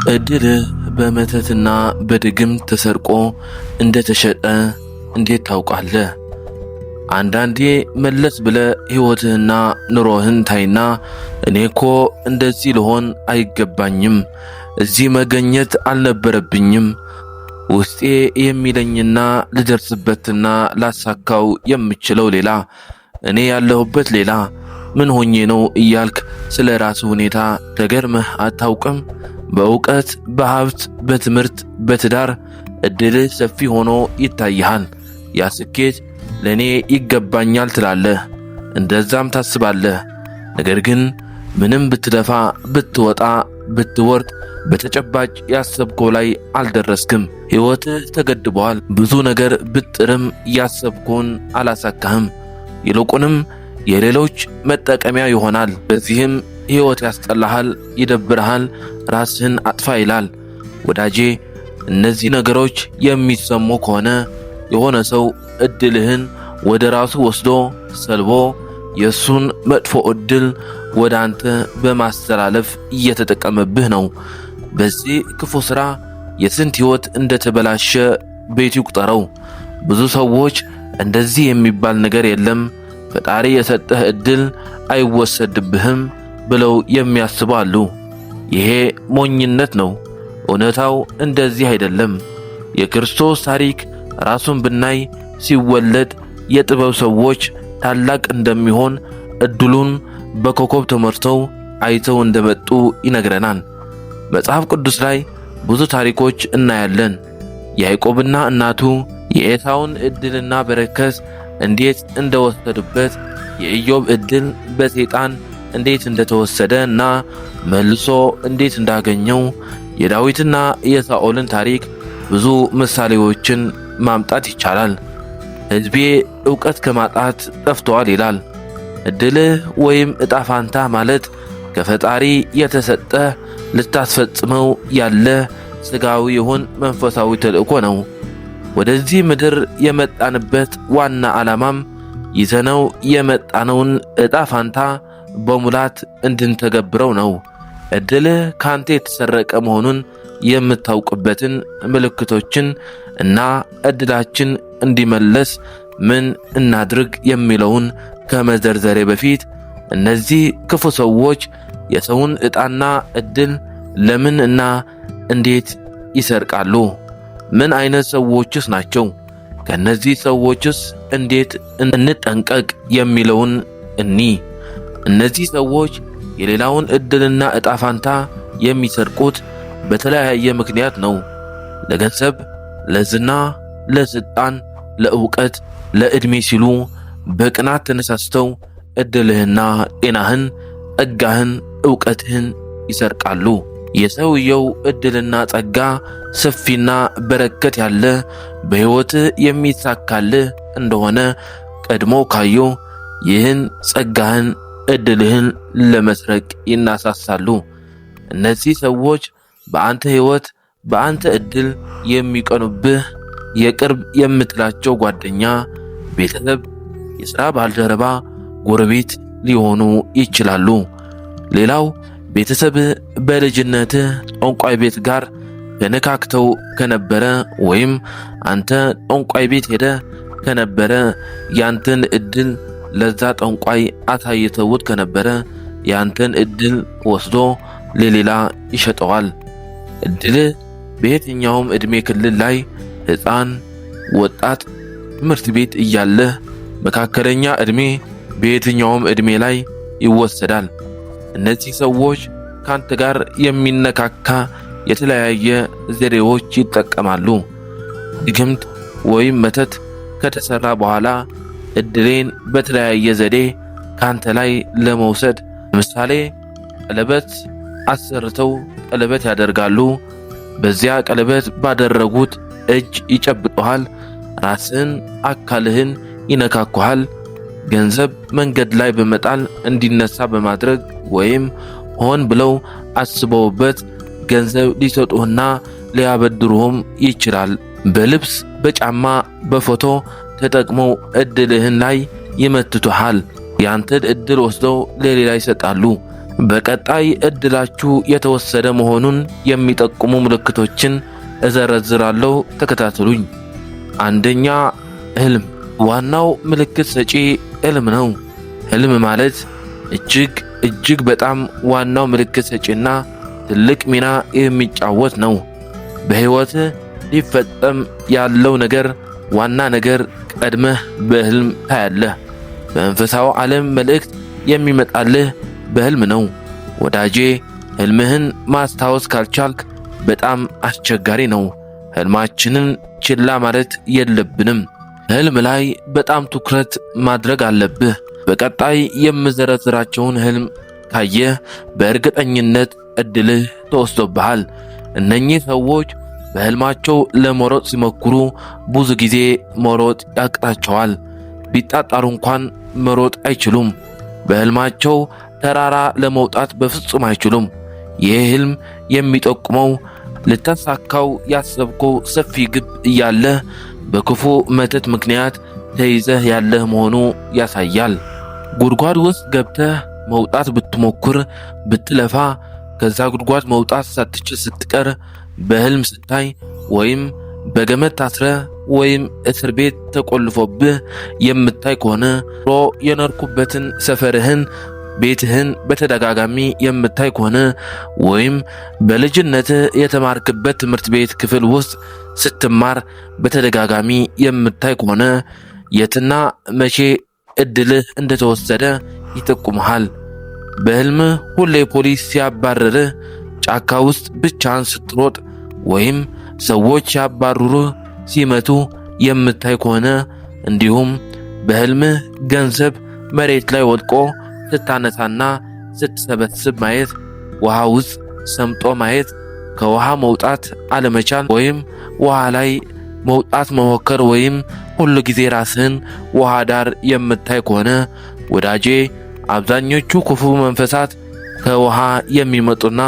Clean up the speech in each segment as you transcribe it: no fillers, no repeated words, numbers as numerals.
እድልህ በመተትና በድግምት ተሰርቆ እንደተሸጠ እንዴት ታውቃለህ? አንዳንዴ መለስ ብለህ ሕይወትህና ኑሮህን ታይና እኔኮ እንደዚህ ልሆን አይገባኝም፣ እዚህ መገኘት አልነበረብኝም፣ ውስጤ የሚለኝና ልደርስበትና ላሳካው የምችለው ሌላ፣ እኔ ያለሁበት ሌላ፣ ምን ሆኜ ነው እያልክ ስለ ራስህ ሁኔታ ተገርመህ አታውቅም? በእውቀት፣ በሀብት፣ በትምህርት፣ በትዳር እድልህ ሰፊ ሆኖ ይታይሃል። ያ ስኬት ለኔ ይገባኛል ትላለህ፣ እንደዛም ታስባለህ። ነገር ግን ምንም ብትለፋ፣ ብትወጣ፣ ብትወርድ በተጨባጭ ያሰብከው ላይ አልደረስክም። ሕይወትህ ተገድቧል። ብዙ ነገር ብጥርም ያሰብከውን አላሳካህም። ይልቁንም የሌሎች መጠቀሚያ ይሆናል። በዚህም ሕይወት ያስጠላሃል፣ ይደብርሃል፣ ራስህን አጥፋ ይላል። ወዳጄ፣ እነዚህ ነገሮች የሚሰሙ ከሆነ የሆነ ሰው እድልህን ወደ ራሱ ወስዶ ሰልቦ የሱን መጥፎ እድል ወደ አንተ በማስተላለፍ እየተጠቀመብህ ነው። በዚህ ክፉ ሥራ የስንት ሕይወት እንደተበላሸ ቤት ይቁጠረው። ብዙ ሰዎች እንደዚህ የሚባል ነገር የለም፣ ፈጣሪ የሰጠህ እድል አይወሰድብህም ብለው የሚያስቡ አሉ። ይሄ ሞኝነት ነው። እውነታው እንደዚህ አይደለም። የክርስቶስ ታሪክ ራሱን ብናይ ሲወለድ የጥበብ ሰዎች ታላቅ እንደሚሆን እድሉን በኮከብ ተመርተው አይተው እንደመጡ ይነግረናል። መጽሐፍ ቅዱስ ላይ ብዙ ታሪኮች እናያለን። ያዕቆብና እናቱ የኤሳውን እድልና በረከት እንዴት እንደወሰዱበት፣ የኢዮብ እድል በሰይጣን እንዴት እንደተወሰደ እና መልሶ እንዴት እንዳገኘው፣ የዳዊትና የሳኦልን ታሪክ ብዙ ምሳሌዎችን ማምጣት ይቻላል። ሕዝቤ ዕውቀት ከማጣት ጠፍቷል ይላል። እድልህ ወይም ዕጣ ፋንታ ማለት ከፈጣሪ የተሰጠ ልታስፈጽመው ያለ ሥጋዊ ይሁን መንፈሳዊ ተልእኮ ነው። ወደዚህ ምድር የመጣንበት ዋና ዓላማም ይዘነው የመጣነውን ዕጣ ፋንታ በሙላት እንድንተገብረው ነው። እድልህ ካንተ የተሰረቀ መሆኑን የምታውቅበትን ምልክቶችን እና እድላችን እንዲመለስ ምን እናድርግ የሚለውን ከመዘርዘሬ በፊት እነዚህ ክፉ ሰዎች የሰውን ዕጣና እድል ለምን እና እንዴት ይሰርቃሉ? ምን አይነት ሰዎችስ ናቸው? ከነዚህ ሰዎችስ እንዴት እንጠንቀቅ የሚለውን እነዚህ ሰዎች የሌላውን እድልና ዕጣ ፋንታ የሚሰርቁት በተለያየ ምክንያት ነው። ለገንዘብ፣ ለዝና፣ ለስልጣን፣ ለዕውቀት፣ ለዕድሜ ሲሉ በቅናት ተነሳስተው እድልህና ጤናህን፣ ጸጋህን፣ ዕውቀትህን ይሰርቃሉ። የሰውየው እድልና ጸጋ ሰፊና በረከት ያለ በሕይወትህ የሚሳካልህ እንደሆነ ቀድሞ ካዩ ይህን ጸጋህን፣ እድልህን ለመስረቅ ይናሳሳሉ። እነዚህ ሰዎች በአንተ ሕይወት፣ በአንተ እድል የሚቀኑብህ የቅርብ የምትላቸው ጓደኛ፣ ቤተሰብ፣ የሥራ ባልደረባ፣ ጎረቤት ሊሆኑ ይችላሉ። ሌላው ቤተሰብህ በልጅነትህ ጠንቋይ ቤት ጋር ተነካክተው ከነበረ ወይም አንተ ጠንቋይ ቤት ሄደ ከነበረ ያንተን እድል ለዛ ጠንቋይ አሳይተውት ከነበረ ያንተን እድል ወስዶ ለሌላ ይሸጠዋል። እድልህ በየትኛውም ዕድሜ ክልል ላይ ሕፃን፣ ወጣት፣ ትምህርት ቤት እያለህ፣ መካከለኛ ዕድሜ፣ በየትኛውም ዕድሜ ላይ ይወሰዳል። እነዚህ ሰዎች ካንተ ጋር የሚነካካ የተለያየ ዘዴዎች ይጠቀማሉ። ድግምት ወይም መተት ከተሰራ በኋላ እድሌን በተለያየ ዘዴ ካንተ ላይ ለመውሰድ ለምሳሌ ቀለበት አሰርተው ቀለበት ያደርጋሉ። በዚያ ቀለበት ባደረጉት እጅ ይጨብጡሃል። ራስህን፣ አካልህን ይነካኩሃል። ገንዘብ መንገድ ላይ በመጣል እንዲነሳ በማድረግ ወይም ሆን ብለው አስበውበት ገንዘብ ሊሰጡህና ሊያበድሩህም ይችላል። በልብስ፣ በጫማ፣ በፎቶ ተጠቅመው እድልህን ላይ ይመትቱሃል። ያንተን እድል ወስደው ለሌላ ይሰጣሉ። በቀጣይ እድላችሁ የተወሰደ መሆኑን የሚጠቁሙ ምልክቶችን እዘረዝራለሁ። ተከታተሉኝ። አንደኛ፣ ህልም። ዋናው ምልክት ሰጪ ህልም ነው። ህልም ማለት እጅግ በጣም ዋናው ምልክት ሰጪና ትልቅ ሚና የሚጫወት ነው። በህይወት ሊፈጸም ያለው ነገር ዋና ነገር ቀድመህ በህልም ታያለህ። በመንፈሳዊ ዓለም መልእክት የሚመጣልህ በህልም ነው። ወዳጄ፣ ህልምህን ማስታወስ ካልቻልክ በጣም አስቸጋሪ ነው። ህልማችንን ችላ ማለት የለብንም። ህልም ላይ በጣም ትኩረት ማድረግ አለብህ። በቀጣይ የምዘረዝራቸውን ህልም ካየህ በእርግጠኝነት እድልህ ተወስዶብሃል። እነኚህ ሰዎች በህልማቸው ለመሮጥ ሲሞክሩ ብዙ ጊዜ መሮጥ ያቅታቸዋል። ቢጣጣሩ እንኳን መሮጥ አይችሉም። በህልማቸው ተራራ ለመውጣት በፍጹም አይችሉም። ይህ ህልም የሚጠቁመው ልታሳካው ያሰብከው ሰፊ ግብ እያለ በክፉ መተት ምክንያት ተይዘህ ያለህ መሆኑ ያሳያል። ጉድጓድ ውስጥ ገብተህ መውጣት ብትሞክር ብትለፋ ከዛ ጉድጓድ መውጣት ሳትችል ስትቀር በህልም ስታይ ወይም በገመድ ታስረ ወይም እስር ቤት ተቆልፎብህ የምታይ ከሆነ የኖርኩበትን ሰፈርህን ቤትህን በተደጋጋሚ የምታይ ከሆነ ወይም በልጅነትህ የተማርክበት ትምህርት ቤት ክፍል ውስጥ ስትማር በተደጋጋሚ የምታይ ከሆነ የትና መቼ እድልህ እንደተወሰደ ይጠቁምሃል። በህልም ሁሌ ፖሊስ ሲያባርርህ፣ ጫካ ውስጥ ብቻህን ስትሮጥ ወይም ሰዎች ሲያባርሩህ ሲመቱ የምታይ ከሆነ እንዲሁም በህልምህ ገንዘብ መሬት ላይ ወድቆ ስታነሳና ስትሰበስብ ማየት፣ ውሃ ውስጥ ሰምጦ ማየት፣ ከውሃ መውጣት አለመቻል ወይም ውሃ ላይ መውጣት መሞከር ወይም ሁሉ ጊዜ ራስህን ውሃ ዳር የምታይ ከሆነ ወዳጄ፣ አብዛኞቹ ክፉ መንፈሳት ከውሃ የሚመጡና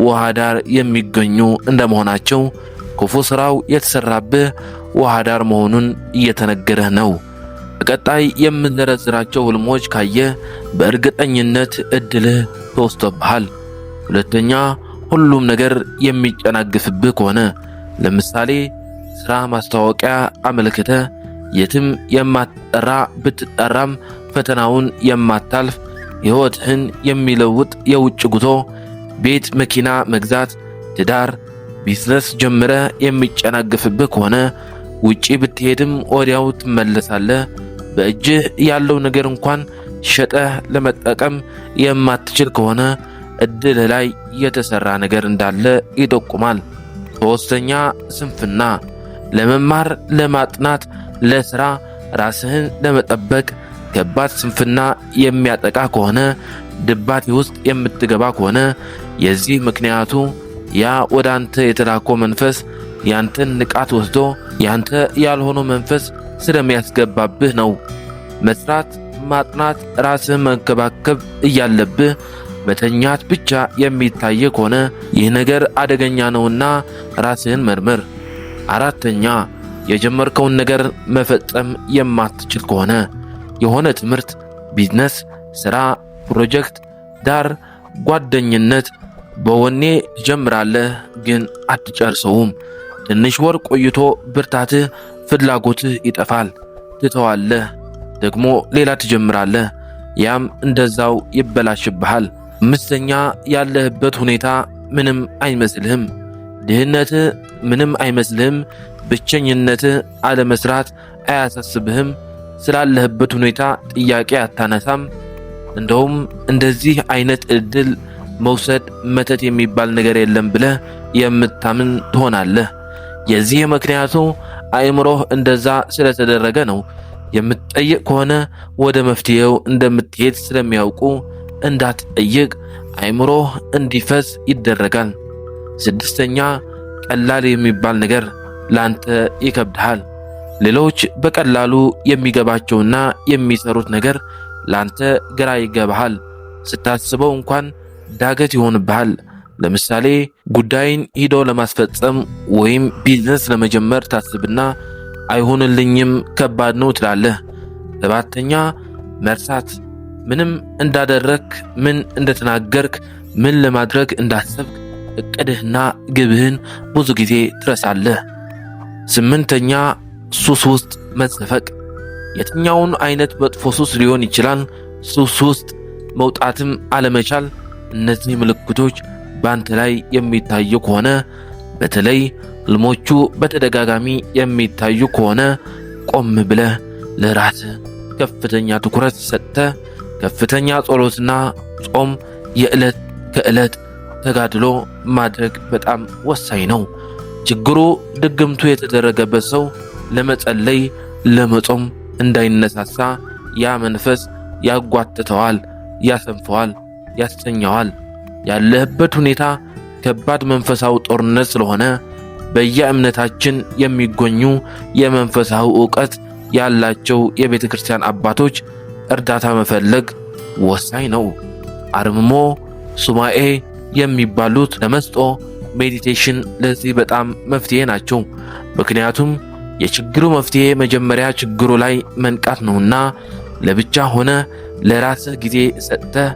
ውሃ ዳር የሚገኙ እንደመሆናቸው ክፉ ስራው የተሰራብህ ውሃ ዳር መሆኑን እየተነገረህ ነው። በቀጣይ የምንዘረዝራቸው ህልሞች ካየህ በእርግጠኝነት እድልህ ተወስዶብሃል። ሁለተኛ፣ ሁሉም ነገር የሚጨናግፍብህ ከሆነ ለምሳሌ ስራ ማስታወቂያ አመልክተህ የትም የማትጠራ ብትጠራም ፈተናውን የማታልፍ ሕይወትህን የሚለውጥ የውጭ ጉዞ፣ ቤት መኪና መግዛት፣ ትዳር፣ ቢዝነስ ጀምረህ የሚጨናግፍብህ ከሆነ ውጪ ብትሄድም ወዲያው ትመለሳለህ። በእጅህ ያለው ነገር እንኳን ሸጠህ ለመጠቀም የማትችል ከሆነ እድልህ ላይ የተሰራ ነገር እንዳለ ይጠቁማል። ሶስተኛ፣ ስንፍና። ለመማር፣ ለማጥናት፣ ለስራ፣ ራስህን ለመጠበቅ ከባድ ስንፍና የሚያጠቃ ከሆነ ድባቴ ውስጥ የምትገባ ከሆነ የዚህ ምክንያቱ ያ ወደ አንተ የተላከው መንፈስ ያንተን ንቃት ወስዶ ያንተ ያልሆነው መንፈስ ስለሚያስገባብህ ነው። መስራት፣ ማጥናት፣ ራስህን መንከባከብ እያለብህ መተኛት ብቻ የሚታይ ከሆነ ይህ ነገር አደገኛ ነውና ራስህን መርምር። አራተኛ፣ የጀመርከውን ነገር መፈጸም የማትችል ከሆነ የሆነ ትምህርት፣ ቢዝነስ፣ ስራ፣ ፕሮጀክት፣ ዳር፣ ጓደኝነት በወኔ ትጀምራለህ ግን አትጨርሰውም። ትንሽ ወር ቆይቶ ብርታትህ፣ ፍላጎትህ ይጠፋል። ትተዋለህ፣ ደግሞ ሌላ ትጀምራለህ። ያም እንደዛው ይበላሽብሃል። አምስተኛ፣ ያለህበት ሁኔታ ምንም አይመስልህም። ድህነትህ ምንም አይመስልህም። ብቸኝነትህ፣ አለመስራት አያሳስብህም። ስላለህበት ሁኔታ ጥያቄ አታነሳም። እንደውም እንደዚህ አይነት እድል መውሰድ መተት የሚባል ነገር የለም ብለህ የምታምን ትሆናለህ። የዚህ ምክንያቱ አእምሮህ እንደዛ ስለተደረገ ነው። የምትጠይቅ ከሆነ ወደ መፍትሄው እንደምትሄድ ስለሚያውቁ እንዳትጠይቅ አእምሮህ እንዲፈስ ይደረጋል። ስድስተኛ፣ ቀላል የሚባል ነገር ላንተ ይከብድሃል። ሌሎች በቀላሉ የሚገባቸውና የሚሰሩት ነገር ላንተ ግራ ይገባሃል። ስታስበው እንኳን ዳገት ይሆንብሃል። ለምሳሌ ጉዳይን ሂዶ ለማስፈጸም ወይም ቢዝነስ ለመጀመር ታስብና አይሆንልኝም፣ ከባድ ነው ትላለህ። ሰባተኛ፣ መርሳት። ምንም እንዳደረክ፣ ምን እንደተናገርክ፣ ምን ለማድረግ እንዳሰብክ እቅድህና ግብህን ብዙ ጊዜ ትረሳለህ። 8ኛ ሱስ ውስጥ መዘፈቅ። የትኛውን አይነት መጥፎ ሱስ ሊሆን ይችላል። ሱስ ውስጥ መውጣትም አለመቻል። እነዚህ ምልክቶች በአንተ ላይ የሚታዩ ከሆነ፣ በተለይ ህልሞቹ በተደጋጋሚ የሚታዩ ከሆነ ቆም ብለህ ለራስህ ከፍተኛ ትኩረት ሰጥተህ ከፍተኛ ጸሎትና ጾም፣ የዕለት ከዕለት ተጋድሎ ማድረግ በጣም ወሳኝ ነው። ችግሩ ድግምቱ የተደረገበት ሰው ለመጸለይ ለመጾም እንዳይነሳሳ ያ መንፈስ ያጓትተዋል፣ ያሰንፈዋል፣ ያስተኛዋል። ያለህበት ሁኔታ ከባድ መንፈሳዊ ጦርነት ስለሆነ በየእምነታችን የሚገኙ የመንፈሳዊ ዕውቀት ያላቸው የቤተ ክርስቲያን አባቶች እርዳታ መፈለግ ወሳኝ ነው። አርምሞ፣ ሱማኤ የሚባሉት ተመስጦ፣ ሜዲቴሽን ለዚህ በጣም መፍትሄ ናቸው። ምክንያቱም የችግሩ መፍትሄ መጀመሪያ ችግሩ ላይ መንቃት ነውና ለብቻ ሆነ ለራስህ ጊዜ ሰጥተህ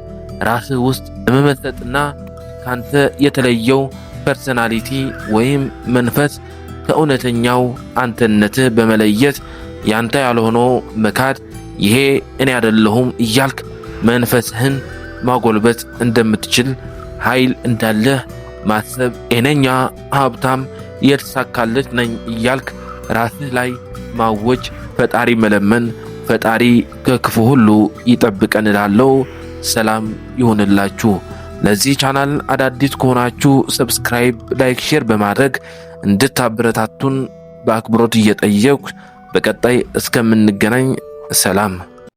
ራስህ ውስጥ ለመመጠጥና ካንተ የተለየው ፐርሰናሊቲ ወይም መንፈስ ከእውነተኛው አንተነትህ በመለየት ያንተ ያልሆነው መካድ፣ ይሄ እኔ አይደለሁም እያልክ መንፈስህን ማጎልበት እንደምትችል ኃይል እንዳለህ ማሰብ፣ ጤነኛ ሀብታም የተሳካለት ነኝ እያልክ ራስህ ላይ ማወጅ፣ ፈጣሪ መለመን፣ ፈጣሪ ከክፉ ሁሉ ይጠብቀን እላለሁ። ሰላም ይሁንላችሁ። ለዚህ ቻናል አዳዲስ ከሆናችሁ ሰብስክራይብ፣ ላይክ፣ ሼር በማድረግ እንድታበረታቱን በአክብሮት እየጠየቅኩ በቀጣይ እስከምንገናኝ ሰላም።